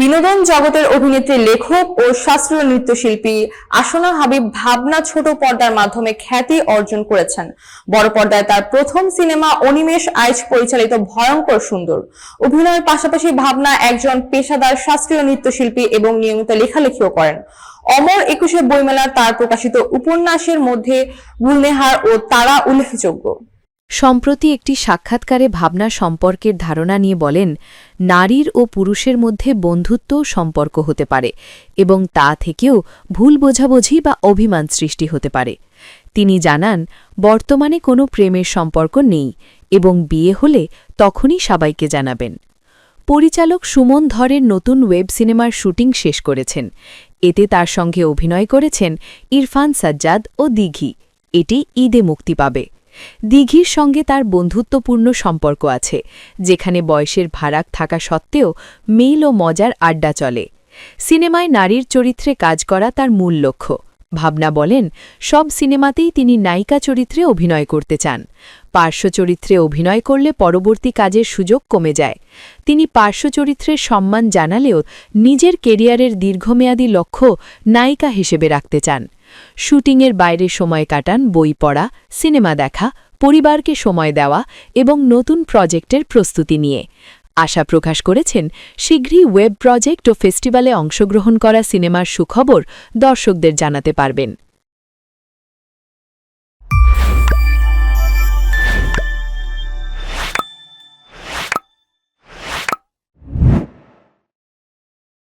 বিনোদন জগতের অভিনেত্রী, লেখক ও শাস্ত্রীয় নৃত্যশিল্পী আসনা হাবিব ভাবনা ছোট পর্দার মাধ্যমে খ্যাতি অর্জন করেছেন। বড় পর্দায় তার প্রথম সিনেমা অনিমেষ আইচ পরিচালিত ভয়ঙ্কর সুন্দর। অভিনয়ের পাশাপাশি ভাবনা একজন পেশাদার শাস্ত্রীয় নৃত্যশিল্পী এবং নিয়মিত লেখালেখিও করেন। অমর 21 বইমেলার তার প্রকাশিত উপন্যাসের মধ্যে গুলনেহার ও তারা উল্লেখযোগ্য। সম্প্রতি একটি সাক্ষাৎকারে ভাবনা সম্পর্কের ধারণা নিয়ে বলেন, নারীর ও পুরুষের মধ্যে বন্ধুত্বও সম্পর্ক হতে পারে এবং তা থেকেও ভুল বোঝাবুঝি বা অভিমান সৃষ্টি হতে পারে। তিনি জানান, বর্তমানে কোনো প্রেমের সম্পর্ক নেই এবং বিয়ে হলে তখনই সবাইকে জানাবেন। পরিচালক সুমন ধরের নতুন ওয়েব সিনেমার শুটিং শেষ করেছেন। এতে তার সঙ্গে অভিনয় করেছেন ইরফান সাজ্জাদ ও দিঘি। এটি ঈদে মুক্তি পাবে। দিঘির সঙ্গে তার বন্ধুত্বপূর্ণ সম্পর্ক আছে, যেখানে বয়সের ভাড়াক থাকা সত্ত্বেও মেল ও মজার আড্ডা চলে। সিনেমায় নারীর চরিত্রে কাজ করা তার মূল লক্ষ্য। ভাবনা বলেন, সব সিনেমাতেই তিনি নায়িকা চরিত্রে অভিনয় করতে চান। পার্শ্ব চরিত্রে অভিনয় করলে পরবর্তী কাজের সুযোগ কমে যায়। তিনি পার্শ্ব চরিত্রের সম্মান জানালেও নিজের কেরিয়ারের দীর্ঘমেয়াদী লক্ষ্য নায়িকা হিসেবে রাখতে চান। শুটিংয়ের বাইরে সময় কাটান বই পড়া, সিনেমা দেখা, পরিবারকে সময় দেওয়া এবং নতুন প্রজেক্টের প্রস্তুতি নিয়ে। আশা প্রকাশ করেছেন, শীঘ্রই ওয়েব প্রজেক্ট ও ফেস্টিভ্যালে অংশগ্রহণ করা সিনেমার সুখবর দর্শকদের জানাতে পারবেন।